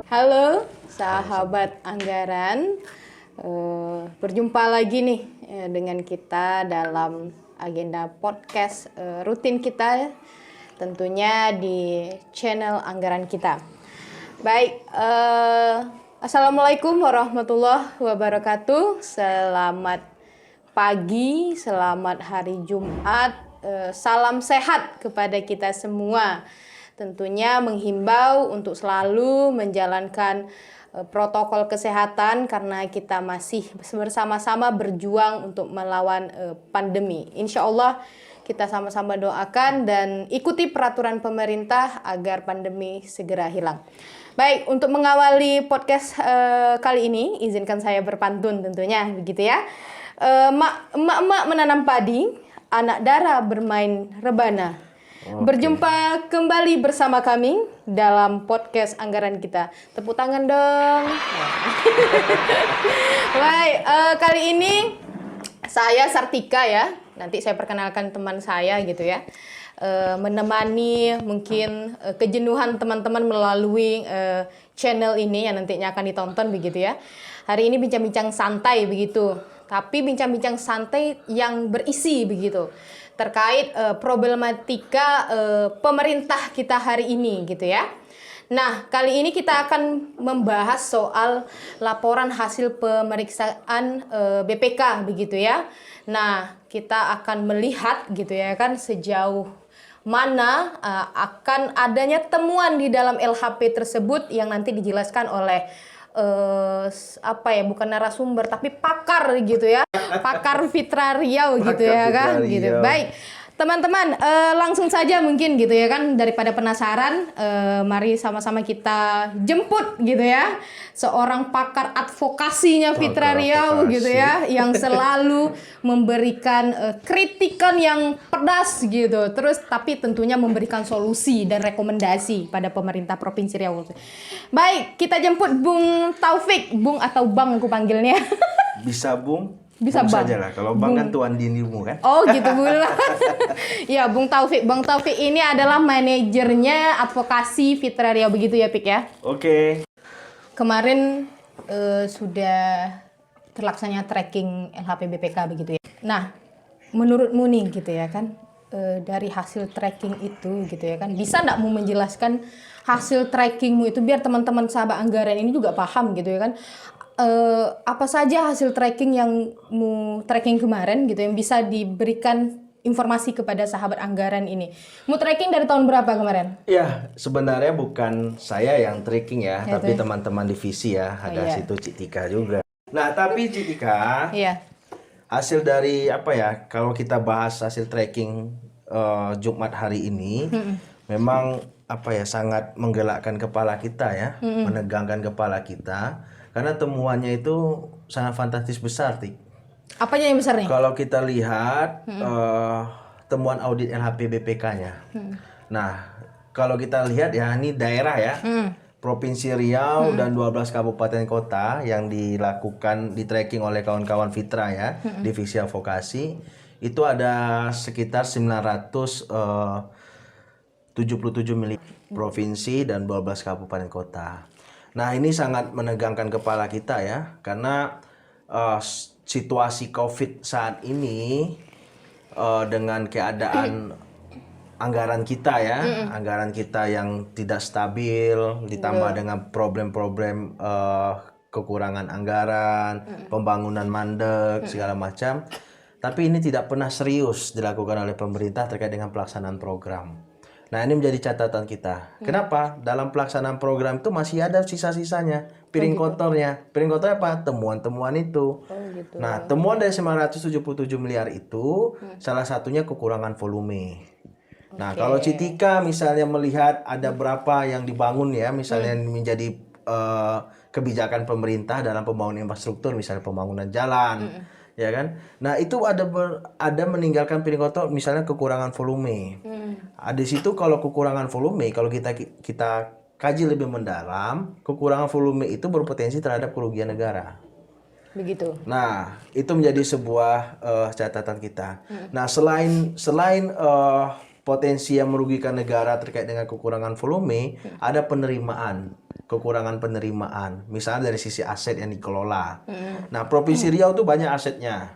Halo sahabat anggaran, berjumpa lagi nih dengan kita dalam agenda podcast rutin kita, tentunya di channel anggaran kita. Baik, Assalamualaikum warahmatullahi wabarakatuh. Selamat pagi, selamat hari Jumat, salam sehat kepada kita semua. Tentunya menghimbau untuk selalu menjalankan protokol kesehatan karena kita masih bersama-sama berjuang untuk melawan pandemi. Insya Allah kita sama-sama doakan dan ikuti peraturan pemerintah agar pandemi segera hilang. Baik, untuk mengawali podcast kali ini, izinkan saya berpantun tentunya, begitu ya. Emak-emak menanam padi, anak dara bermain rebana. Berjumpa kembali bersama kami dalam podcast anggaran kita. Tepuk tangan dong. Baik, kali ini saya Sartika ya. Nanti saya perkenalkan teman saya gitu ya. Menemani mungkin kejenuhan teman-teman melalui channel ini yang nantinya akan ditonton begitu ya. Hari ini bincang-bincang santai begitu. Tapi bincang-bincang santai yang berisi begitu. Terkait problematika pemerintah kita hari ini gitu ya. Nah, kali ini kita akan membahas soal laporan hasil pemeriksaan BPK begitu ya. Nah, kita akan melihat gitu ya kan sejauh mana akan adanya temuan di dalam LHP tersebut yang nanti dijelaskan oleh bukan narasumber tapi pakar gitu ya, pakar Fitra Riau gitu ya kan, gitu. Baik, teman-teman, langsung saja mungkin gitu ya kan, daripada penasaran, mari sama-sama kita jemput gitu ya seorang pakar advokasinya Fitra Riau gitu ya, yang selalu memberikan kritikan yang pedas gitu, terus tapi tentunya memberikan solusi dan rekomendasi pada pemerintah Provinsi Riau. Baik, kita jemput Bung Taufik, Bung atau Bang aku panggilnya. Bisa Bung? Bisa Bung Bang. saja lah, kalau Bang kan tuan dirimu kan? Oh gitu pula. Ya, Bung Taufik. Bang Taufik ini adalah manajernya advokasi Fitra Riau begitu ya, Pik ya? Oke. Kemarin sudah terlaksananya tracking LHP BPK begitu ya. Nah, menurutmu nih gitu ya kan, dari hasil tracking itu gitu ya kan, bisa nggak mau menjelaskan hasil trackingmu itu biar teman-teman sahabat anggaran ini juga paham gitu ya kan, apa saja hasil tracking yang mu tracking kemarin gitu yang bisa diberikan informasi kepada sahabat anggaran ini. Mu tracking dari tahun berapa kemarin? Ya, sebenarnya bukan saya yang tracking ya, Ya, tapi tuh. teman-teman divisi ya, ada iya. situ Cik Tika juga. Nah, tapi Cik Tika, Iya. hasil dari apa ya, kalau kita bahas hasil tracking Jumat hari ini, memang apa ya, sangat menggelakkan kepala kita ya, menegangkan kepala kita, karena temuannya itu sangat fantastis besar, Tik. Apanya yang besar nih? Kalau kita lihat temuan audit LHP BPK-nya. Nah, kalau kita lihat ya, ini daerah ya. Provinsi Riau dan 12 kabupaten kota yang dilakukan di tracking oleh kawan-kawan Fitra ya, divisi advokasi. Itu ada sekitar 977 milik provinsi dan 12 kabupaten kota. Nah, ini sangat menegangkan kepala kita ya, karena situasi COVID saat ini dengan keadaan anggaran kita ya, anggaran kita yang tidak stabil, ditambah dengan problem-problem kekurangan anggaran, pembangunan mandek, segala macam. Tapi ini tidak pernah serius dilakukan oleh pemerintah terkait dengan pelaksanaan program. Nah, ini menjadi catatan kita. Kenapa? Dalam pelaksanaan program itu masih ada sisa-sisanya, piring kotornya. Piring kotornya apa? Temuan-temuan itu. Gitu. Nah, temuan dari 977 miliar itu salah satunya kekurangan volume. Nah, kalau Citika misalnya melihat ada berapa yang dibangun ya, misalnya menjadi kebijakan pemerintah dalam pembangunan infrastruktur, misalnya pembangunan jalan, ya kan? Nah, itu ada meninggalkan piring kotor, misalnya kekurangan volume. Di situ kalau kekurangan volume, kalau kita kaji lebih mendalam, kekurangan volume itu berpotensi terhadap kerugian negara. Begitu. Nah, itu menjadi sebuah catatan kita. Nah, selain potensi yang merugikan negara terkait dengan kekurangan volume, ada kekurangan penerimaan, misalnya dari sisi aset yang dikelola. Nah, Provinsi Riau tuh banyak asetnya,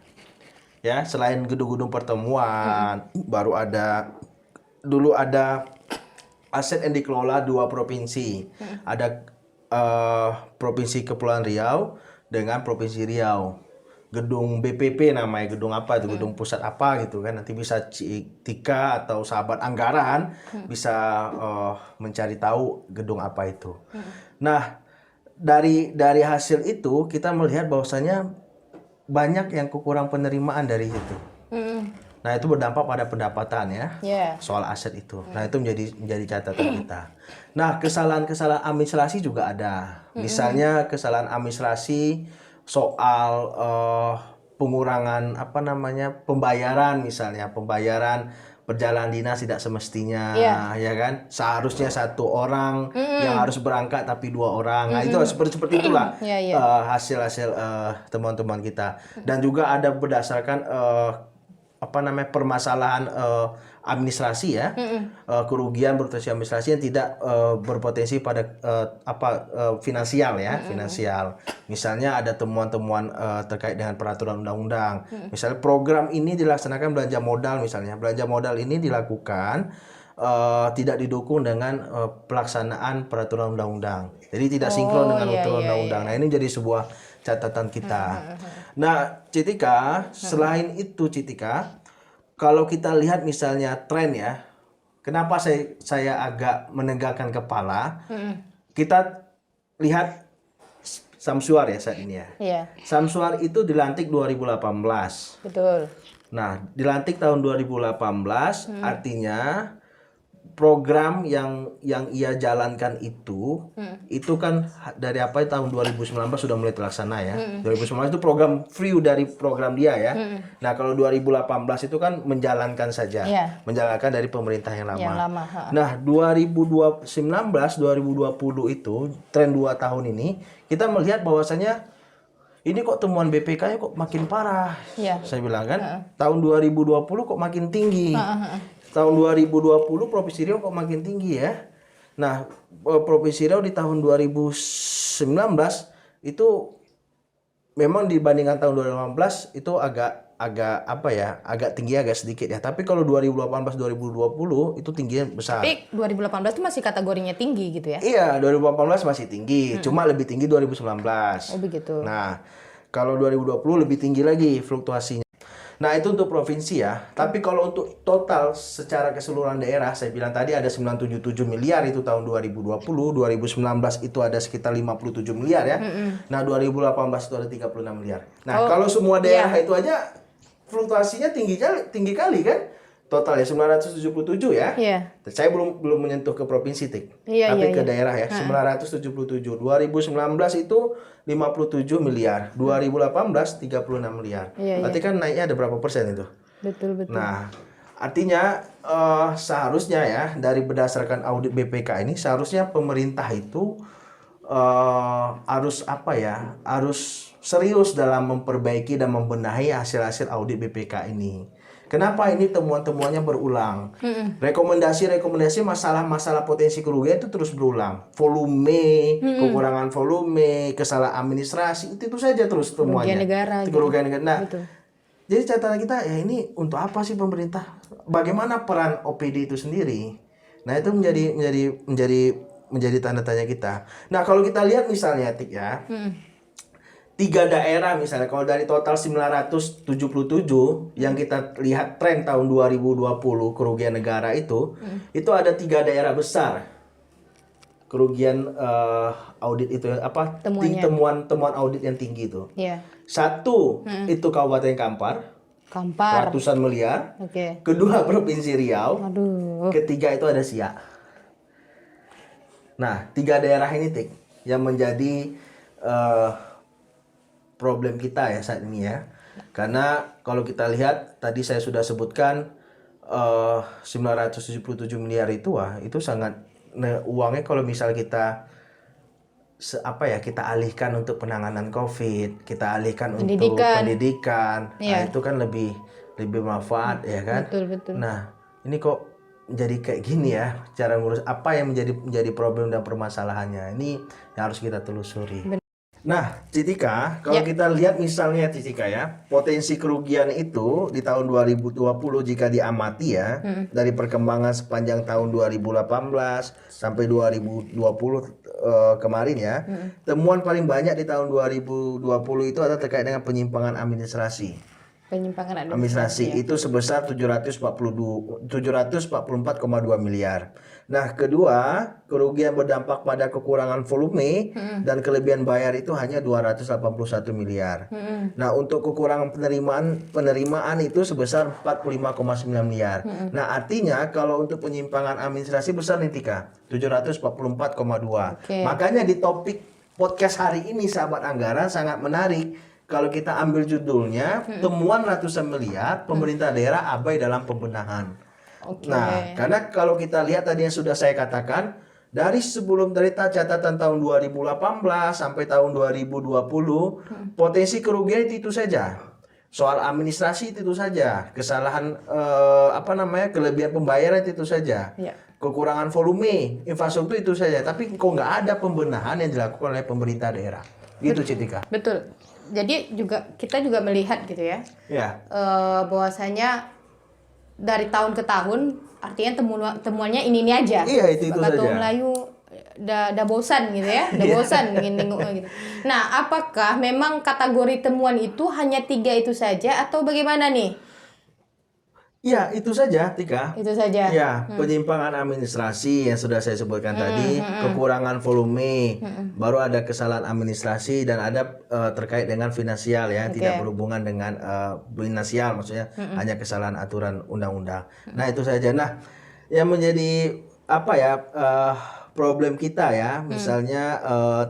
ya, selain gedung-gedung pertemuan, dulu ada aset yang dikelola 2 provinsi, ada Provinsi Kepulauan Riau dengan Provinsi Riau. Gedung BPP namanya, gedung apa itu, gedung pusat apa gitu kan, nanti bisa Tika atau sahabat anggaran bisa mencari tahu gedung apa itu. Nah, dari hasil itu kita melihat bahwasanya banyak yang kurang penerimaan dari itu. Nah, itu berdampak pada pendapatan ya, soal aset itu. Nah, itu menjadi catatan kita. Nah, kesalahan-kesalahan administrasi juga ada. Misalnya kesalahan administrasi soal pengurangan pembayaran, misalnya pembayaran perjalanan dinas tidak semestinya, ya kan? Seharusnya 1 orang yang harus berangkat tapi 2 orang. Nah, itu seperti itulah hasil-hasil teman-teman kita. Dan juga ada berdasarkan permasalahan administrasi ya, kerugian berpotensi administrasi yang tidak berpotensi pada finansial ya, finansial. Misalnya ada temuan-temuan terkait dengan peraturan undang-undang. Misalnya program ini dilaksanakan belanja modal, misalnya belanja modal ini dilakukan tidak didukung dengan pelaksanaan peraturan undang-undang. Jadi tidak sinkron dengan peraturan undang-undang. Nah, ini jadi sebuah catatan kita. Nah, Citika, selain itu Citika, kalau kita lihat misalnya tren ya, kenapa saya agak menegakkan kepala? Kita lihat Samsuar ya saat ini ya. Samsuar itu dilantik 2018. Betul. Nah, dilantik tahun 2018 artinya program yang ia jalankan itu kan dari tahun 2019 sudah mulai terlaksana ya. 2019 itu program free dari program dia ya. Nah, kalau 2018 itu kan menjalankan saja. Menjalankan dari pemerintah yang lama. Nah, 2019 2020 itu tren 2 tahun ini kita melihat bahwasanya ini kok temuan BPK-nya kok makin parah. Saya bilang kan, tahun 2020 kok makin tinggi. Tahun 2020 Provinsi Riau kok makin tinggi ya. Nah, Provinsi Riau di tahun 2019 itu memang dibandingkan tahun 2018 itu agak tinggi agak sedikit ya. Tapi kalau 2018 2020 itu tingginya besar. Tapi 2018 itu masih kategorinya tinggi gitu ya? Iya, 2018 masih tinggi, cuma lebih tinggi 2019. Oh begitu. Nah, kalau 2020 lebih tinggi lagi fluktuasinya. Nah, itu untuk provinsi ya. Tapi kalau untuk total secara keseluruhan daerah, saya bilang tadi ada 977 miliar itu tahun 2020, 2019 itu ada sekitar 57 miliar ya. Nah, 2018 itu ada 36 miliar. Nah, kalau semua daerah itu aja fluktuasinya tinggi kali kan? Total ya 977 ya. Saya belum menyentuh ke provinsi tapi ke daerah ya. 977. 2019 itu 57 miliar. 2018 36 miliar. Berarti kan naiknya ada berapa persen itu? Betul. Nah, artinya seharusnya ya dari berdasarkan audit BPK ini seharusnya pemerintah itu harus serius dalam memperbaiki dan membenahi hasil-hasil audit BPK ini. Kenapa ini temuan-temuannya berulang? Rekomendasi masalah-masalah potensi kerugian itu terus berulang. Volume, kekurangan volume, kesalahan administrasi, itu saja terus temuannya. Kerugian negara. Nah, jadi catatan kita ya ini untuk apa sih pemerintah? Bagaimana peran OPD itu sendiri? Nah, itu menjadi tanda tanya kita. Nah, kalau kita lihat misalnya Tik ya. 3 daerah misalnya, kalau dari total 977 yang kita lihat tren tahun 2020 kerugian negara itu ada 3 daerah besar kerugian audit itu temuan audit yang tinggi itu. Satu itu Kabupaten Kampar, ratusan miliar. Kedua Provinsi Riau. Ketiga itu ada Siak. Nah, 3 daerah ini Tik yang menjadi problem kita ya saat ini ya. Karena kalau kita lihat tadi saya sudah sebutkan 977 miliar itu sangat uangnya kalau misal kita kita alihkan untuk penanganan Covid, kita alihkan untuk pendidikan. Nah, itu kan lebih bermanfaat ya kan. Betul. Nah, ini kok menjadi kayak gini ya, cara ngurus apa yang menjadi problem dan permasalahannya. Ini yang harus kita telusuri. Nah, Citika, kalau kita lihat misalnya Citika ya, potensi kerugian itu di tahun 2020 jika diamati ya, dari perkembangan sepanjang tahun 2018 sampai 2020 kemarin ya, temuan paling banyak di tahun 2020 itu adalah terkait dengan penyimpangan administrasi. Penyimpangan Administrasi itu sebesar 744,2 miliar. Nah, kedua, kerugian berdampak pada kekurangan volume dan kelebihan bayar itu hanya 281 miliar. Nah, untuk kekurangan penerimaan itu sebesar 45,9 miliar. Nah, artinya kalau untuk penyimpangan administrasi besar nih Tika, 744,2. Makanya di topik podcast hari ini sahabat anggaran sangat menarik. Kalau kita ambil judulnya, temuan ratusan miliar pemerintah daerah abai dalam pembenahan. Nah, karena kalau kita lihat tadi yang sudah saya katakan, dari catatan tahun 2018 sampai tahun 2020, potensi kerugian itu saja. Soal administrasi itu saja, kesalahan kelebihan pembayaran itu saja. Kekurangan volume, infrastruktur itu saja. Tapi kok nggak ada pembenahan yang dilakukan oleh pemerintah daerah. Gitu, Citika. Betul. Jadi kita juga melihat gitu ya, bahwasanya dari tahun ke tahun, artinya temuannya ini aja. Iya, itu Kata saja. Melayu, udah bosan gitu ya, udah bosan ingin nengok gitu. Nah, apakah memang kategori temuan itu hanya 3 itu saja atau bagaimana nih? Ya, itu saja, Tika. Itu saja. Ya, penyimpangan administrasi yang sudah saya sebutkan tadi, kekurangan volume, baru ada kesalahan administrasi dan ada terkait dengan finansial ya, tidak berhubungan dengan finansial, maksudnya hanya kesalahan aturan undang-undang. Nah, itu saja. Nah, yang menjadi problem kita ya, misalnya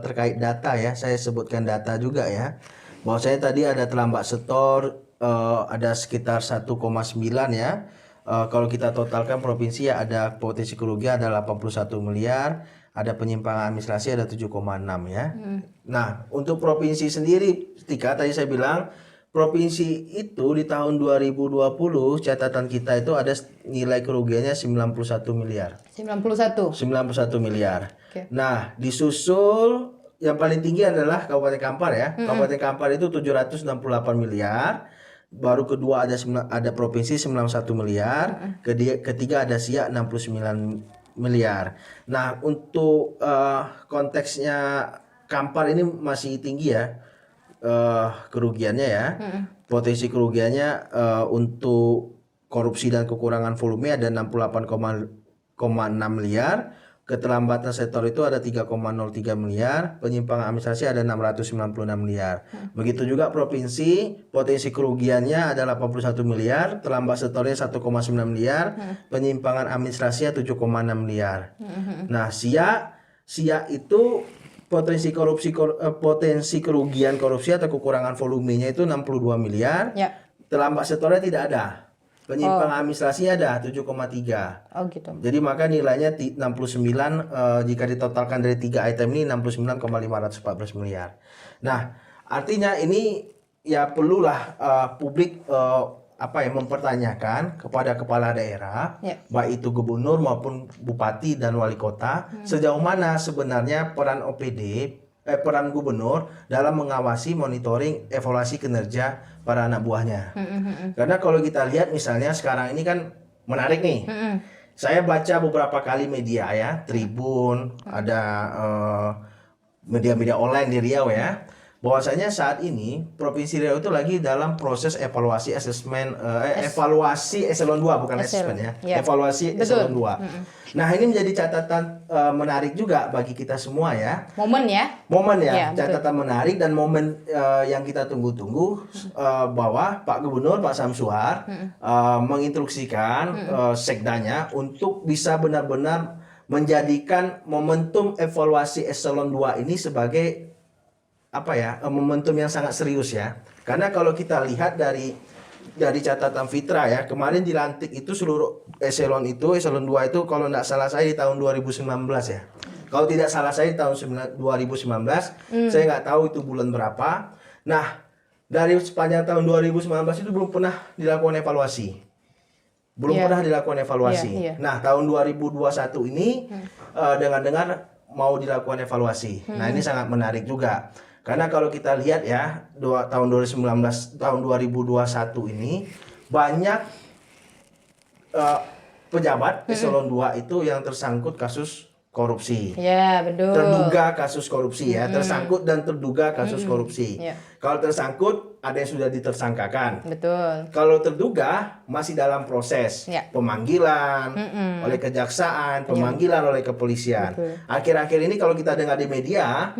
terkait data ya, saya sebutkan data juga ya, bahwa saya tadi ada terlambat setor. Ada sekitar 1,9 ya. Kalau kita totalkan provinsi ya ada potensi kerugian ada 81 miliar, ada penyimpangan administrasi ada 7,6 ya. Nah, untuk provinsi sendiri, Tika tadi saya bilang provinsi itu di tahun 2020 catatan kita itu ada nilai kerugiannya 91 miliar. 91 miliar. Nah, disusul yang paling tinggi adalah Kabupaten Kampar ya. Kabupaten Kampar itu 768 miliar. Baru kedua ada provinsi 91 miliar, ketiga ada Siak 69 miliar. Nah, untuk konteksnya Kampar ini masih tinggi ya kerugiannya ya. Potensi kerugiannya untuk korupsi dan kekurangan volume ada 68,6 miliar. Keterlambatan sektor itu ada 3,03 miliar, penyimpangan administrasi ada 696 miliar. Begitu juga provinsi, potensi kerugiannya ada 81 miliar, terlambat setornya 1,9 miliar, penyimpangan administrasinya 7,6 miliar. Nah, Siak itu potensi kerugian korupsi atau kekurangan volumenya itu 62 miliar. Terlambat setornya tidak ada. Penyimpangan administrasinya ada 7,3. Oh gitu. Jadi maka nilainya 69 jika ditotalkan dari 3 item ini 69,514 miliar. Nah, artinya ini ya perlulah publik mempertanyakan kepada kepala daerah, baik itu gubernur maupun bupati dan wali kota, sejauh mana sebenarnya peran peran gubernur dalam mengawasi, monitoring, evaluasi kinerja para anak buahnya. Karena kalau kita lihat misalnya sekarang ini kan menarik nih. Saya baca beberapa kali media ya, Tribun, ada media-media online di Riau ya. Bahwasanya saat ini Provinsi Riau itu lagi dalam proses evaluasi evaluasi eselon 2 bukan asesmen ya. Evaluasi eselon 2. Nah, ini menjadi catatan menarik juga bagi kita semua ya. Momen ya, Catatan menarik dan momen yang kita tunggu-tunggu bahwa Pak Gubernur Pak Samsuar menginstruksikan sekdanya untuk bisa benar-benar menjadikan momentum evaluasi eselon 2 ini sebagai momentum yang sangat serius ya. Karena kalau kita lihat dari catatan Fitra ya, kemarin dilantik itu seluruh eselon 2 itu kalau tidak salah saya di tahun 2019 ya. Kalau tidak salah saya di tahun 2019, saya nggak tahu itu bulan berapa. Nah, dari sepanjang tahun 2019 itu belum pernah dilakukan evaluasi. Belum Iya. pernah dilakukan evaluasi. Iya, iya. Nah, tahun 2021 ini dengar-dengar mau dilakukan evaluasi. Nah, ini sangat menarik juga. Karena kalau kita lihat ya, tahun 2019, tahun 2021 ini banyak pejabat eselon 2 itu yang tersangkut kasus korupsi. Ya, betul. Terduga kasus korupsi ya, tersangkut dan terduga kasus korupsi. Iya. Kalau tersangkut ada yang sudah ditersangkakan. Betul. Kalau terduga masih dalam proses Ya. pemanggilan oleh kejaksaan, pemanggilan oleh kepolisian. Betul. Akhir-akhir ini kalau kita dengar di media,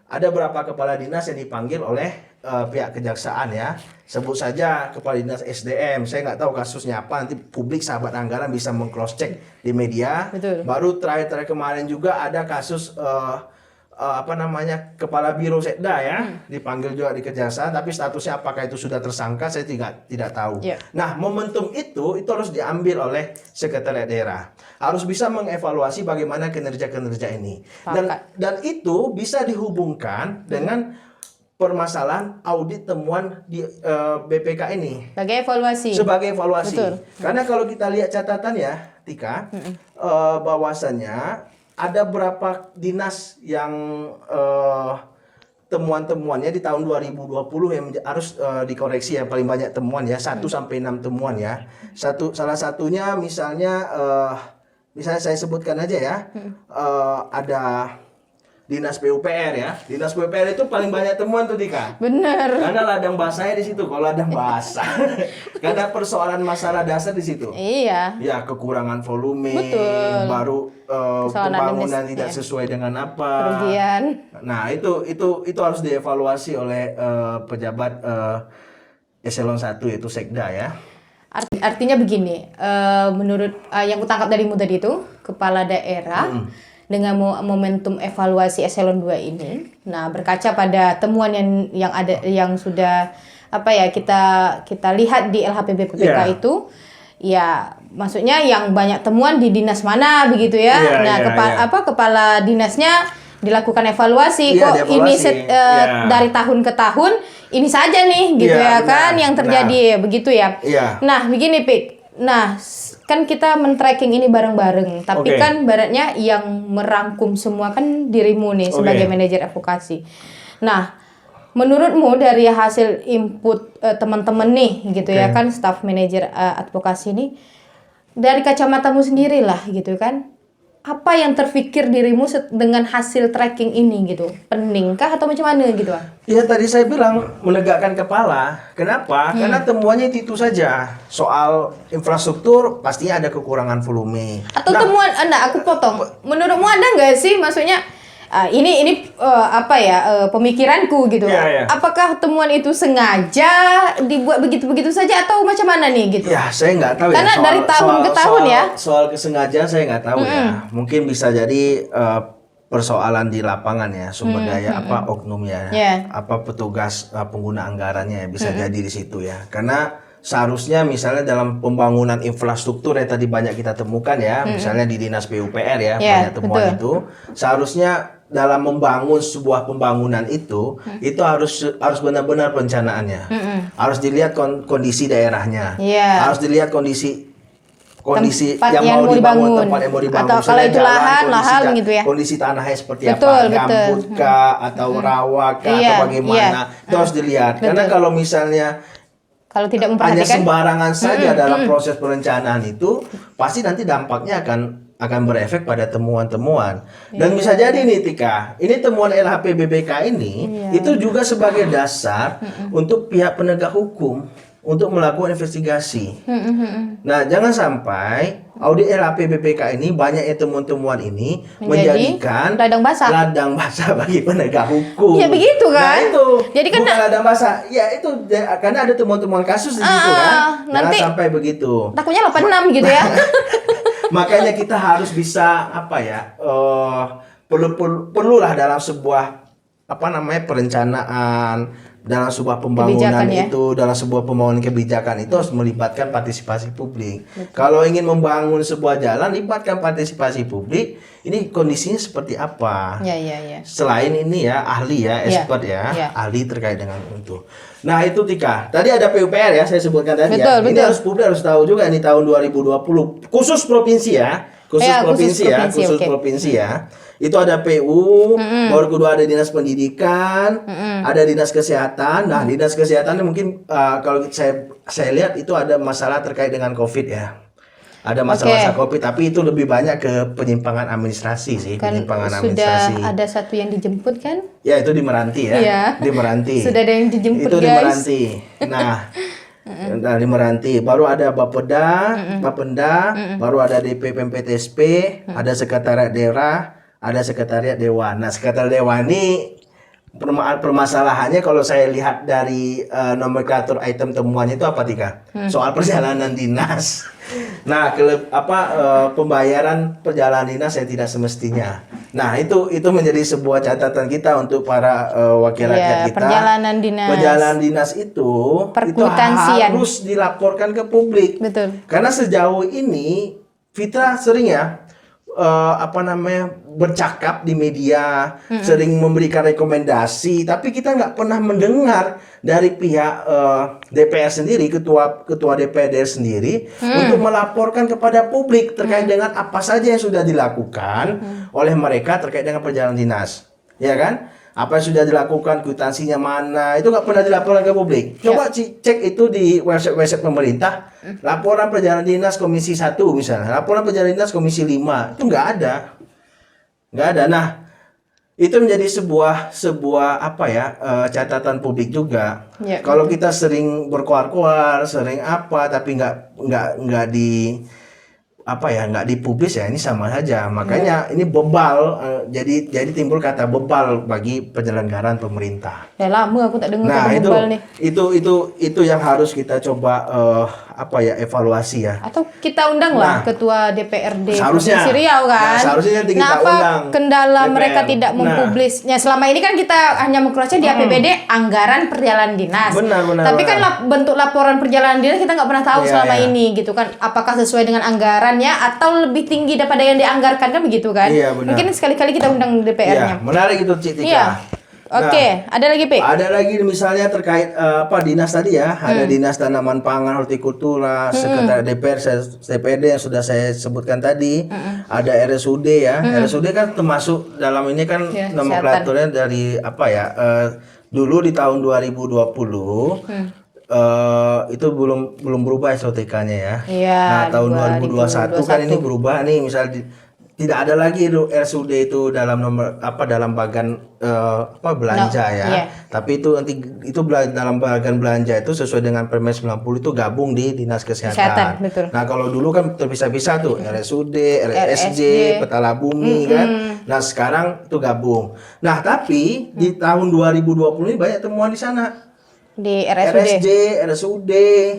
ada beberapa kepala dinas yang dipanggil oleh pihak kejaksaan ya. Sebut saja kepala dinas SDM. Saya nggak tahu kasusnya apa. Nanti publik sahabat anggaran bisa meng-cross check di media. Betul. Baru terakhir kemarin juga ada kasus kepala biro sekda ya, dipanggil juga di kejaksaan, tapi statusnya apakah itu sudah tersangka saya tidak tahu. Yeah. Nah, momentum itu harus diambil oleh sekretariat daerah, harus bisa mengevaluasi bagaimana kinerja ini, dan itu bisa dihubungkan dengan permasalahan audit temuan di BPK ini sebagai evaluasi. Betul. Karena kalau kita lihat catatannya, Tika, bahwasannya ada berapa dinas yang temuan-temuannya di tahun 2020 yang harus dikoreksi ya, paling banyak temuan ya, 1 sampai 6 temuan ya. Salah satunya misalnya saya sebutkan aja ya. Ada Dinas PUPR ya. Dinas PUPR itu paling banyak temuan tuh, Tika. Bener. Karena ladang basahnya di situ. Kalau ladang basah, karena persoalan masalah dasar di situ. Iya. Ya, kekurangan volume, Betul. baru Persoalan pembangunan administrasi, tidak ya. sesuai dengan apa. Kerugian. Nah, itu harus dievaluasi oleh pejabat eselon 1 yaitu Sekda ya. Artinya begini, menurut yang kutangkap darimu tadi itu, kepala daerah dengan momentum evaluasi eselon 2 ini, nah berkaca pada temuan yang ada, yang sudah kita lihat di LHPB PPK itu, ya maksudnya yang banyak temuan di dinas mana begitu ya. Kepala dinasnya dilakukan evaluasi, kok dievaluasi. ini dari tahun ke tahun ini saja nih gitu ya, benar. kan yang terjadi begitu ya. Nah begini Pik, nah kan kita men-tracking ini bareng-bareng, tapi kan baratnya yang merangkum semua kan dirimu nih sebagai manajer advokasi. Nah, menurutmu dari hasil input teman-teman nih gitu ya kan, staff manajer advokasi ini, dari kacamatamu sendiri lah gitu kan, apa yang terfikir dirimu dengan hasil tracking ini gitu? Peningkah atau macam mana gitu? Ya tadi saya bilang menegakkan kepala. Kenapa? Karena temuannya itu saja. Soal infrastruktur pastinya ada kekurangan volume. Atau temuan, aku potong. Menurutmu ada nggak sih, maksudnya ini pemikiranku gitu. Apakah temuan itu sengaja dibuat begitu-begitu saja atau macam mana nih gitu? Ya saya nggak tahu. Karena dari tahun ke tahun ya. Soal kesengajaan saya nggak tahu ya. Mungkin bisa jadi persoalan di lapangan ya, sumber daya oknum ya, apa petugas pengguna anggarannya ya, bisa jadi di situ ya. Karena seharusnya misalnya dalam pembangunan infrastruktur yang tadi banyak kita temukan ya, misalnya di Dinas PUPR ya, banyak temuan itu, seharusnya dalam membangun sebuah pembangunan itu harus benar-benar perencanaannya, harus dilihat kondisi daerahnya, harus dilihat kondisi tempat yang mau dibangun, tempat yang mau dibangun, atau kalau itu lahan gitu ya, kondisi tanahnya seperti apa, gambut kah atau rawa kah atau bagaimana, itu harus dilihat. Karena kalau misalnya kalau tidak hanya memperhatikan sembarangan saja dalam proses perencanaan itu, pasti nanti dampaknya akan berefek pada temuan-temuan. Dan bisa jadi nih Tika, ini temuan LHPBPK ini itu juga sebagai dasar untuk pihak penegak hukum untuk melakukan investigasi. Nah, jangan sampai audit LHPBPK ini, banyaknya temuan-temuan ini menjadikan ladang basah bagi penegak hukum. Ya begitu kan. Nah, itu jadi kan bukan ladang basah. Ya itu karena ada temuan-temuan kasus di situ kan. Nanti jangan sampai begitu. Takutnya 86 gitu ya. Makanya kita harus bisa perlulah dalam sebuah perencanaan, dalam sebuah pembangunan Kebijakan, ya? itu, dalam sebuah pembangunan kebijakan itu harus melibatkan partisipasi publik. Kalau ingin membangun sebuah jalan, libatkan partisipasi publik. Ini kondisinya seperti apa? Ya, ya, ya. Selain ini ya, ahli ya, expert ya, ahli terkait dengan itu. Nah itu Tika, tadi ada PUPR ya, saya sebutkan tadi ya. Ini harus publik harus tahu juga ini tahun 2020, khusus provinsi ya. Khusus provinsi ya. Itu ada PU, baru kedua ada dinas pendidikan, ada dinas kesehatan. Nah, dinas kesehatan mungkin kalau saya lihat itu ada masalah terkait dengan COVID ya. Ada masalah COVID, tapi itu lebih banyak ke penyimpangan administrasi sih, Kan penyimpangan sudah administrasi. ada satu yang dijemput kan? Ya, itu di Meranti ya. Iya. Di Meranti. Sudah ada yang dijemput, itu guys. Di Meranti. Nah, di Meranti baru ada Bapeda, Bapenda, baru ada DP PMPTSP, ada sekretariat daerah, ada sekretariat dewan. Nah, sekretariat dewan ini permasalahannya kalau saya lihat dari nomenklatur item temuannya itu apa Tika? Soal perjalanan dinas. Nah, pembayaran perjalanan dinas yang tidak semestinya. Nah, itu menjadi sebuah catatan kita untuk para wakil rakyat kita. Perjalanan dinas itu harus dilaporkan ke publik. Betul. Karena sejauh ini Fitra sering ya bercakap di media, sering memberikan rekomendasi, tapi kita nggak pernah mendengar dari pihak DPR sendiri, ketua DPR sendiri untuk melaporkan kepada publik terkait dengan apa saja yang sudah dilakukan oleh mereka terkait dengan perjalanan dinas, ya kan? Apa yang sudah dilakukan, kwitansinya mana, itu nggak pernah dilaporkan ke publik. Coba cek itu di website pemerintah, laporan perjalanan dinas Komisi 1 misalnya, laporan perjalanan dinas Komisi 5, itu nggak ada. Nggak ada. Nah, itu menjadi sebuah catatan publik juga. Ya. Kalau kita sering berkoar-koar, sering tapi nggak dipublis ya, ini sama saja. Makanya ini bebal, jadi timbul kata bebal bagi penyelenggaraan pemerintah. Ya lama aku tak dengar kata bebal nih. Itu yang harus kita coba evaluasi ya. Atau kita undanglah ketua DPRD Provinsi Riau kan. Seharusnya kita undang kendala DPR. mereka tidak mempublisnya? Selama ini kan kita hanya mengkeluarkan di APBD anggaran perjalanan dinas. Benar. Tapi kan bentuk laporan perjalanan dinas kita nggak pernah tahu selama ini gitu kan. Apakah sesuai dengan anggarannya atau lebih tinggi daripada yang dianggarkan kan begitu kan? Iya, benar. Mungkin sekali-kali kita undang DPR-nya. Iya, menarik itu Cik Tika. Iya. Oke, ada lagi P? Ada lagi misalnya terkait dinas tadi ya, ada dinas tanaman pangan, hortikultura, sekretariat DPR, CPD yang sudah saya sebutkan tadi, ada RSUD ya, RSUD kan termasuk dalam ini kan nomenklaturnya dari dulu di tahun 2020 itu belum berubah SOTK-nya ya. Nah tahun 2021 kan ini berubah nih, misalnya tidak ada lagi RSUD itu dalam dalam bagian belanja ya. Tapi itu nanti dalam bagian belanja itu sesuai dengan Permen 90 itu gabung di Dinas Kesehatan. Betul. Nah, kalau dulu kan terpisah-pisah tuh RSUD, RSJ, Petala Bumi kan. Nah, sekarang itu gabung. Nah, tapi di tahun 2020 ini banyak temuan di sana. Di RSUD, RSUD,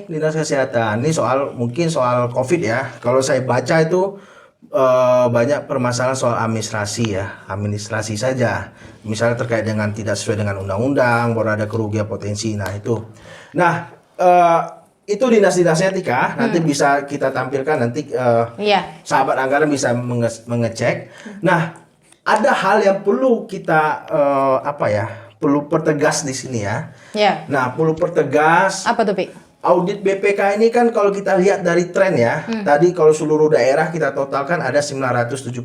Dinas Kesehatan. Ini mungkin soal COVID ya. Kalau saya baca itu banyak permasalahan soal administrasi saja, misalnya terkait dengan tidak sesuai dengan undang-undang, baru ada kerugian potensi. Nah itu dinas-dinasnya Tika, nanti bisa kita tampilkan nanti sahabat anggaran bisa mengecek. Nah ada hal yang perlu kita perlu pertegas di sini ya. Nah perlu pertegas. Apa tuh Pi? Audit BPK ini kan kalau kita lihat dari tren ya, tadi kalau seluruh daerah kita totalkan ada 977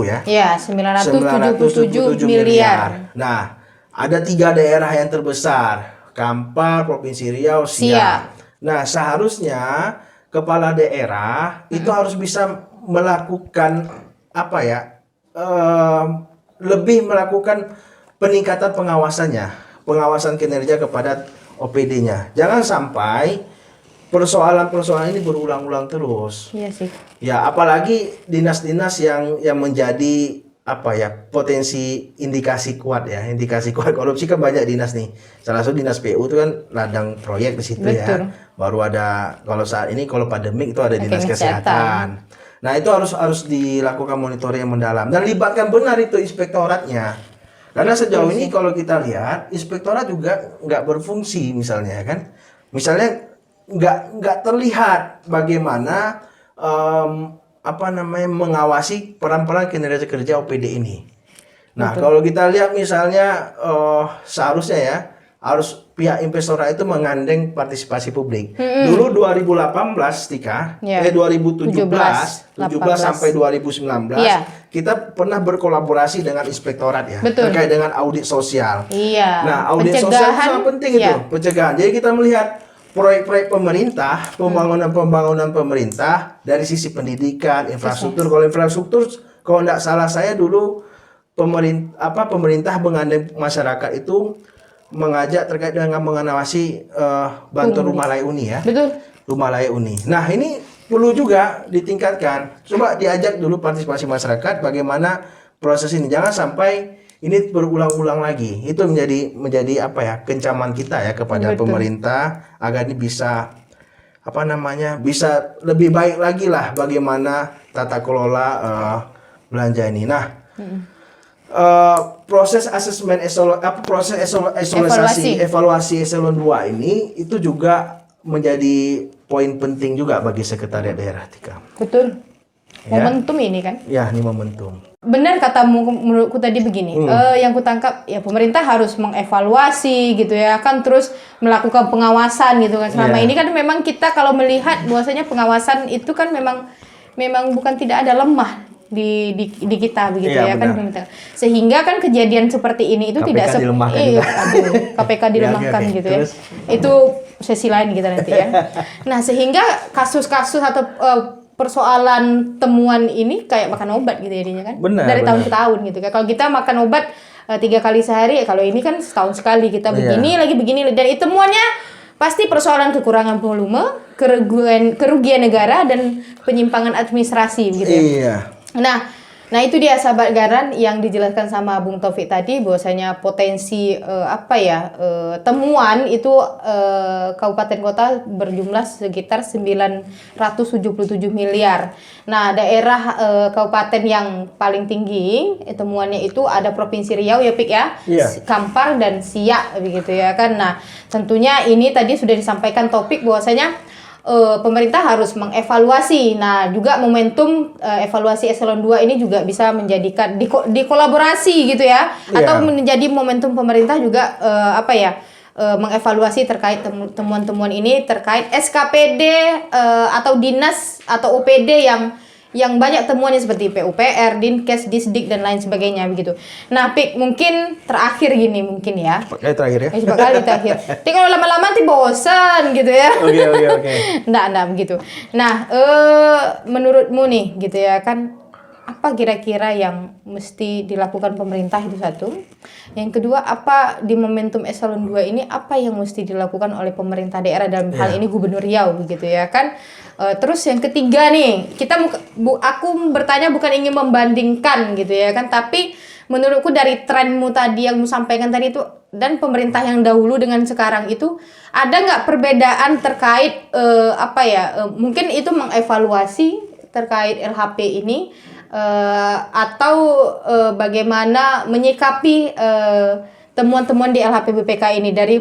ya. Iya, 977 miliar. Nah, ada 3 daerah yang terbesar, Kampar, Provinsi Riau, Siak. Nah, seharusnya kepala daerah itu harus bisa melakukan lebih melakukan peningkatan pengawasan kinerja kepada OPD-nya. Jangan sampai persoalan-persoalan ini berulang-ulang terus. Iya sih. Ya, apalagi dinas-dinas yang menjadi potensi indikasi kuat korupsi kan banyak dinas nih. Salah satu dinas PU itu kan ladang proyek di situ. Betul. Ya. Baru ada kalau pandemik itu ada dinas kesehatan. Nah, itu harus dilakukan monitoring yang mendalam dan libatkan benar itu inspektoratnya. Karena sejauh ini kalau kita lihat, inspektorat juga nggak berfungsi misalnya kan. Misalnya nggak terlihat bagaimana mengawasi peran-peran kinerja kerja OPD ini. Nah, kalau kita lihat misalnya seharusnya ya harus pihak inspektorat itu menggandeng partisipasi publik. Dulu 2018 Tika, 2017 sampai 2019 kita pernah berkolaborasi dengan inspektorat ya terkait dengan audit sosial. Nah, audit sosial itu sangat penting itu, pencegahan. Jadi kita melihat proyek-proyek pemerintah, pembangunan pemerintah dari sisi pendidikan, infrastruktur. Kalau infrastruktur, kalau tidak salah saya dulu pemerintah menggandeng masyarakat itu mengajak terkait dengan mengawasi bantuan rumah layak huni ya. Betul. Rumah layak huni. Nah, ini perlu juga ditingkatkan. Coba diajak dulu partisipasi masyarakat bagaimana proses ini. Jangan sampai ini berulang-ulang lagi. Itu menjadi kencaman kita ya kepada pemerintah agar ini bisa bisa lebih baik lagi lah bagaimana tata kelola belanja ini. Nah, proses asesmen evaluasi eselon 2 ini itu juga menjadi poin penting juga bagi sekretariat daerah Tika. Betul. Momentum ini kan? Ya, ini momentum. Benar katamu menurutku tadi begini. Yang kutangkap ya pemerintah harus mengevaluasi gitu ya kan, terus melakukan pengawasan gitu kan. Selama ini kan memang kita kalau melihat bahwasanya pengawasan itu kan memang bukan tidak ada lemah di kita begitu ya kan, sehingga kan kejadian seperti ini itu KPK KPK dilemahkan gitu ya. Itu sesi lain kita nanti ya. Nah, sehingga kasus-kasus atau persoalan temuan ini kayak makan obat gitu jadinya kan. Dari tahun ke tahun gitu kan. Kalau kita makan obat 3 kali sehari, kalau ini kan setahun sekali kita begini dan itu temuannya pasti persoalan kekurangan volume, kerugian negara dan penyimpangan administrasi gitu ya. Iya. Nah itu dia sahabat Garan yang dijelaskan sama Bung Taufik tadi, bahwasanya potensi temuan itu kabupaten kota berjumlah sekitar 977 miliar. Nah, daerah kabupaten yang paling tinggi temuannya itu ada Provinsi Riau ya Pik ya, Kampar dan Siak begitu ya kan. Nah, tentunya ini tadi sudah disampaikan topik bahwasanya pemerintah harus mengevaluasi. Nah, juga momentum evaluasi eselon 2 ini juga bisa menjadikan dikolaborasi gitu ya, atau menjadi momentum pemerintah juga mengevaluasi terkait temuan-temuan ini terkait SKPD atau dinas atau OPD yang banyak temuannya seperti PUPR, Dinkes, Disdik dan lain sebagainya begitu. Nah, Pik, mungkin terakhir gini mungkin ya. Terakhir ya. Kali terakhir. Tapi kalau lama-lama nanti bosan gitu ya. Oke. Nggak begitu. Nah, menurutmu nih gitu ya kan, apa kira-kira yang mesti dilakukan pemerintah itu satu. Yang kedua, apa di momentum eselon 2 ini apa yang mesti dilakukan oleh pemerintah daerah dalam hal ini Gubernur Riau begitu ya kan. Terus yang ketiga nih, aku bertanya bukan ingin membandingkan gitu ya kan, tapi menurutku dari trenmu tadi yang kamu sampaikan tadi itu dan pemerintah yang dahulu dengan sekarang itu ada nggak perbedaan terkait mungkin itu mengevaluasi terkait LHP ini atau bagaimana menyikapi temuan-temuan di LHP BPK ini dari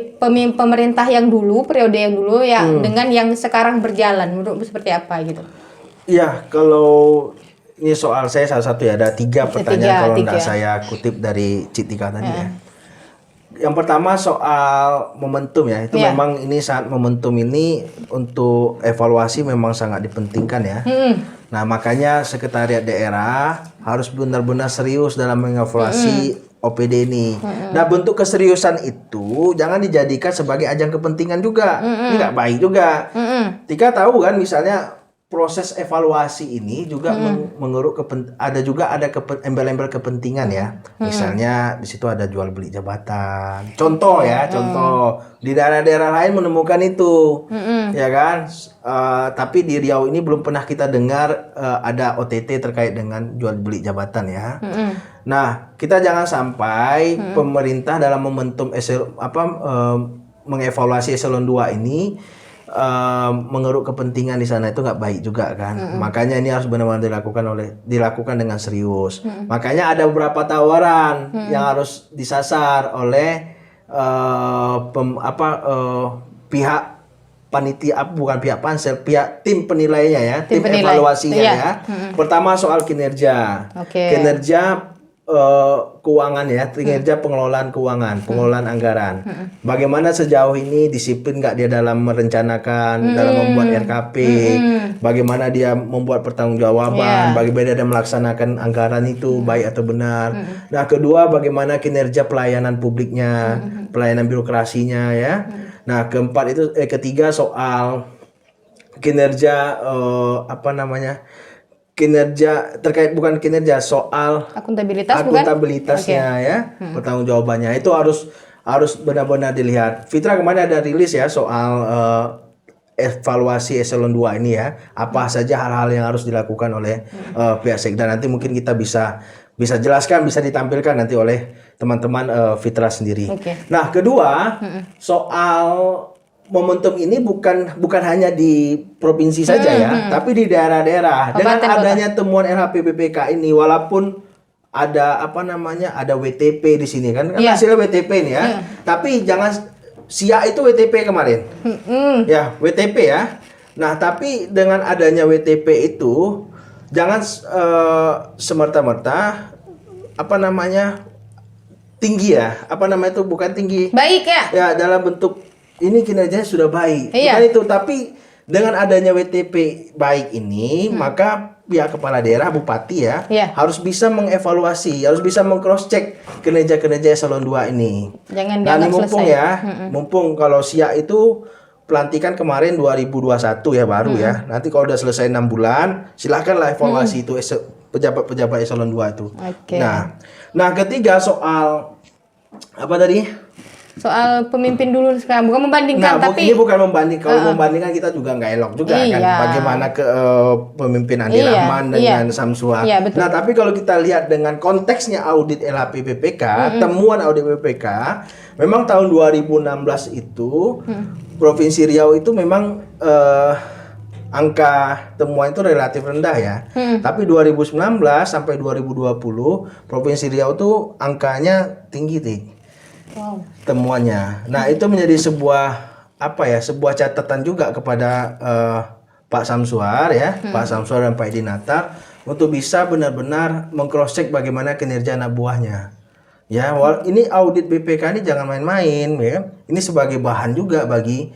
pemerintah yang dulu, periode yang dulu ya dengan yang sekarang berjalan, menurutmu seperti apa gitu? Iya, kalau ini soal saya salah satu ya, ada 3 pertanyaan kalau tidak saya kutip dari Citika tadi ya. Yang pertama soal momentum ya, itu memang ini saat momentum ini untuk evaluasi memang sangat dipentingkan ya. Nah, makanya sekretariat daerah harus benar-benar serius dalam mengevaluasi OPD ini. Nah, bentuk keseriusan itu jangan dijadikan sebagai ajang kepentingan juga. Ini nggak baik juga. Tika tahu kan misalnya proses evaluasi ini juga mengeruk ada embel-embel kepentingan ya. Misalnya di situ ada jual beli jabatan. Contoh di daerah-daerah lain menemukan itu, ya kan? Tapi di Riau ini belum pernah kita dengar ada OTT terkait dengan jual beli jabatan ya. Nah, kita jangan sampai pemerintah dalam momentum mengevaluasi eselon 2 ini mengeruk kepentingan di sana itu nggak baik juga kan. Makanya ini harus benar-benar dilakukan dengan serius. Makanya ada beberapa tawaran yang harus disasar oleh pihak panitia, bukan pihak pansel, pihak tim penilainya ya, tim evaluasinya ya. Pertama soal kinerja, kinerja keuangan ya, kinerja pengelolaan keuangan, pengelolaan anggaran. Bagaimana sejauh ini disiplin nggak dia dalam merencanakan, dalam membuat RKP, bagaimana dia membuat pertanggungjawaban, bagaimana dia melaksanakan anggaran itu baik atau benar. Nah, kedua bagaimana kinerja pelayanan publiknya, pelayanan birokrasinya ya. Nah, ketiga soal kinerja kinerja terkait bukan kinerja soal akuntabilitasnya ya, pertanggungjawabannya itu harus benar-benar dilihat. Fitra kemarin ada rilis ya soal evaluasi eselon 2 ini ya, apa saja hal-hal yang harus dilakukan oleh pihak Sekda. Nanti mungkin kita bisa jelaskan, bisa ditampilkan nanti oleh teman-teman Fitra sendiri. Nah, kedua soal momentum ini bukan hanya di provinsi saja ya, tapi di daerah-daerah. Dengan adanya temuan LHPPPK ini, walaupun ada ada WTP di sini kan hasilnya WTP ini ya. Tapi jangan SIA itu WTP kemarin. Ya, WTP ya. Nah, tapi dengan adanya WTP itu jangan semerta-merta tinggi ya. Itu bukan tinggi. Baik ya. Ya, dalam bentuk ini kinerjanya sudah baik. Bukan itu, tapi dengan adanya WTP baik ini, maka pihak kepala daerah, bupati ya, harus bisa mengevaluasi, harus bisa meng-cross check kinerja-kinerja eselon 2 ini. Jangan mumpung selesai. Mumpung kalau SIA itu pelantikan kemarin 2021 ya baru ya. Nanti kalau udah selesai 6 bulan, silakanlah evaluasi itu pejabat-pejabat eselon 2 itu. Nah, ketiga soal apa tadi? Soal pemimpin dulu sekarang, bukan membandingkan, tapi ini bukan membanding. Kalau membandingkan kita juga nggak elok juga kan. Bagaimana pemimpin Andi Rahman dengan Samsua. Nah, tapi kalau kita lihat dengan konteksnya audit LHPPPK, temuan audit PPK, memang tahun 2016 itu Provinsi Riau itu memang angka temuan itu relatif rendah ya. Tapi 2019 sampai 2020 Provinsi Riau itu angkanya tinggi. Temuannya. Nah, itu menjadi sebuah catatan juga kepada Pak Samsuar ya, Pak Samsuar dan Pak Edi Natar untuk bisa benar-benar meng-cross check bagaimana kinerja anak buahnya. Ya, ini audit BPK ini jangan main-main ya. Ini sebagai bahan juga bagi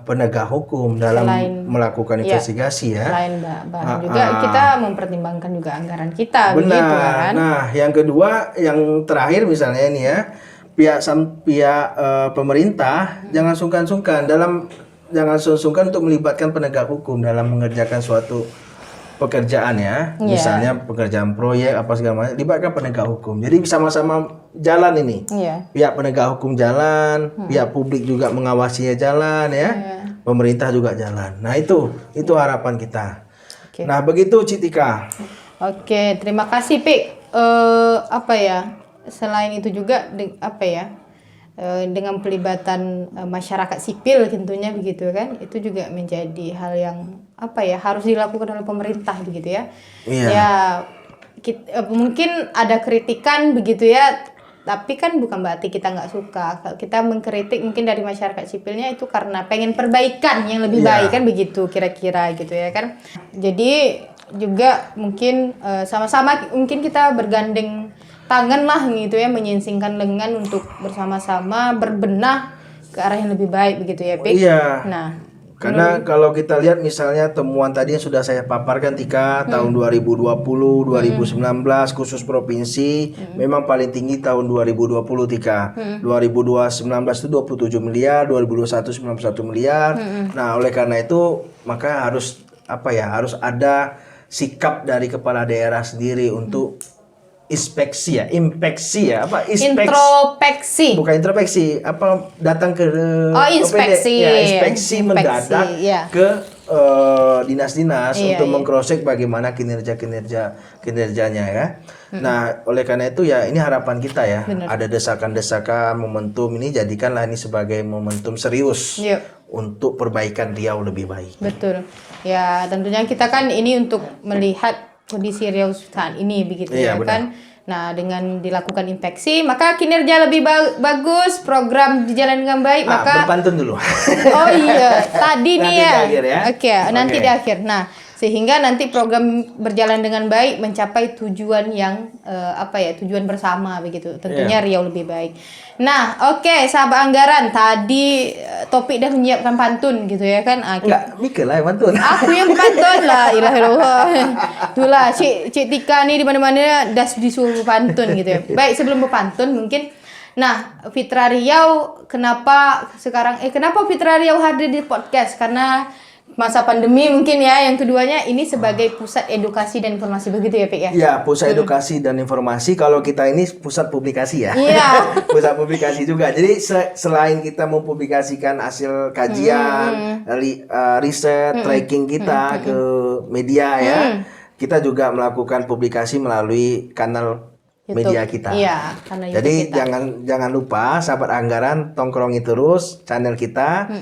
penegak hukum dalam melakukan investigasi ya. Selain bahan juga kita mempertimbangkan juga anggaran kita. Benar. Begitu, kan? Nah, yang kedua, yang terakhir misalnya ini ya. Pihak pemerintah jangan sungkan-sungkan untuk melibatkan penegak hukum dalam mengerjakan suatu pekerjaan ya. Misalnya pekerjaan proyek apa segala macam, libatkan penegak hukum. Jadi sama-sama jalan ini. Pihak penegak hukum jalan, pihak publik juga mengawasinya jalan ya. Pemerintah juga jalan. Nah, itu harapan kita. Nah, begitu Citika. Oke, terima kasih Pik. Selain itu juga dengan pelibatan masyarakat sipil tentunya begitu kan, itu juga menjadi hal yang harus dilakukan oleh pemerintah begitu ya. Mungkin ada kritikan begitu ya, tapi kan bukan berarti kita nggak suka. Kita mengkritik mungkin dari masyarakat sipilnya itu karena pengen perbaikan yang lebih baik kan, begitu kira-kira gitu ya kan. Jadi juga mungkin sama-sama mungkin kita bergandeng tangan lah gitu ya, menyingsingkan lengan untuk bersama-sama berbenah ke arah yang lebih baik begitu ya, Pik. Nah, karena kalau kita lihat misalnya temuan tadi yang sudah saya paparkan tahun 2020, 2019 khusus provinsi memang paling tinggi tahun 2020 2019 itu 27 miliar, 2021 91 miliar. Nah, oleh karena itu maka harus ada sikap dari kepala daerah sendiri untuk inspeksi. Introspeksi. Bukan introspeksi, datang ke inspeksi. inspeksi mendadak ke dinas-dinas Iya, untuk iya. meng-cross-check bagaimana kinerjanya ya. Nah, oleh karena itu ya ini harapan kita ya. Benar. Ada desakan-desakan momentum ini, jadikanlah ini sebagai momentum serius Yuk. untuk perbaikan Riau lebih baik. Betul. Ya, tentunya kita kan ini untuk melihat kondisi Riau saat ini begitu Iya, ya benar. kan. Nah, dengan dilakukan inspeksi, maka kinerja lebih bagus, program berjalan dengan baik, maka Berpantun dulu. oh iya, tadi nih Nanti ya. di akhir ya. Oke, nanti Oke. di akhir. Nah, sehingga nanti program berjalan dengan baik, mencapai tujuan yang tujuan bersama begitu. Tentunya Iya. Riau lebih baik. Nah, oke, sahabat anggaran, tadi topik dah menyiapkan pantun gitu ya kan. Enggak, Mikir lah yang pantun. Aku yang pantun lah, ilah ilah. Itulah Cik Tika nih di mana-mana dah disuruh pantun gitu ya. Baik, sebelum berpantun mungkin Fitra Riau kenapa Fitra Riau hadir di podcast? Karena masa pandemi mungkin ya. Yang keduanya ini sebagai pusat edukasi dan informasi begitu ya, Pik ya. Ya, pusat edukasi dan informasi. Kalau kita ini pusat publikasi ya. Iya. Pusat publikasi juga. Jadi selain kita mempublikasikan hasil kajian, riset, tracking kita ke media ya, kita juga melakukan publikasi melalui kanal YouTube. media kita. Iya, karena YouTube Jadi kita. jangan lupa sahabat anggaran tongkrongi terus channel kita,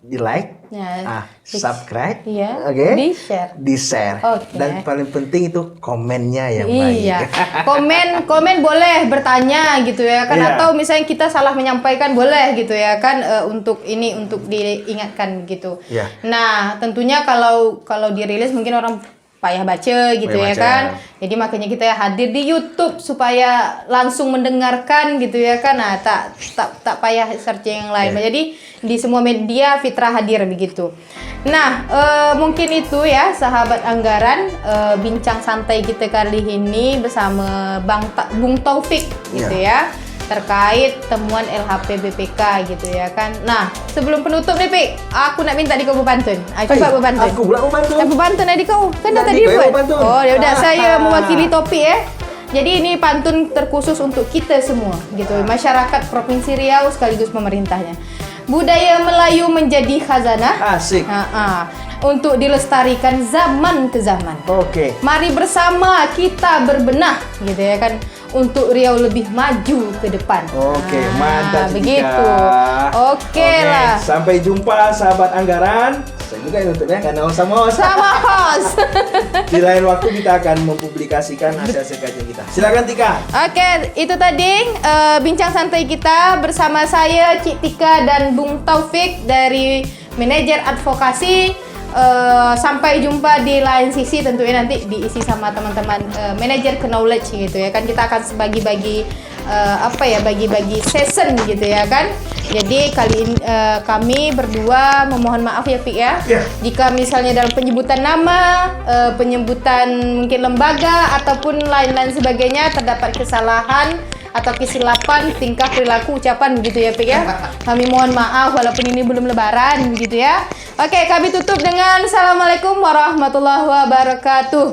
di like, Ya, subscribe, iya, oke, di-share. di-share, Oke. dan paling penting itu komennya yang baik. Iya, komen boleh bertanya gitu ya kan, Iya. atau misalnya kita salah menyampaikan boleh gitu ya kan, untuk diingatkan gitu. Iya. Nah, tentunya kalau dirilis mungkin orang payah baca gitu Payah ya baca. kan. Jadi makanya kita hadir di YouTube supaya langsung mendengarkan gitu ya kan. Nah, tak payah searching yang lain. Iya. Jadi di semua media Fitra hadir begitu. Nah, mungkin itu ya sahabat anggaran, bincang santai kita kali ini bersama Bung Taufik gitu ya, terkait temuan LHP BPK gitu ya kan. Nah, sebelum penutup nih Pik, aku nak minta kau berpantun. Coba berpantun. Aku pula berpantun. Tak berpantun adik kau. Kan dah Tadi tadi kau yang buat. berpantun. Oh, ya udah saya mewakili topik ya. Jadi ini pantun terkhusus untuk kita semua gitu, masyarakat Provinsi Riau sekaligus pemerintahnya. Budaya Melayu menjadi khazanah. Asik. Untuk dilestarikan zaman ke zaman. Oke. Mari bersama kita berbenah gitu ya kan, untuk Riau lebih maju ke depan. Oke, mantap Cik begitu. Tika. Oke lah. Sampai jumpa sahabat anggaran. Saya juga yang nutup ya, karena sama Sama host. Di lain waktu kita akan mempublikasikan hasil kajian kita. Silakan Tika. Oke, itu tadi bincang santai kita bersama saya Cik Tika dan Bung Taufik dari Manajer Advokasi. Sampai jumpa di lain sisi, tentunya nanti diisi sama teman-teman manajer knowledge gitu ya kan. Kita akan bagi-bagi bagi-bagi session gitu ya kan. Jadi kali ini kami berdua memohon maaf ya Pik ya. Ya. Jika misalnya dalam penyebutan nama, penyebutan mungkin lembaga ataupun lain-lain sebagainya terdapat kesalahan atau kesilapan tingkah, perilaku, ucapan begitu ya Pik ya. Kami mohon maaf walaupun ini belum lebaran begitu ya. Oke, kami tutup dengan Assalamualaikum warahmatullahi wabarakatuh.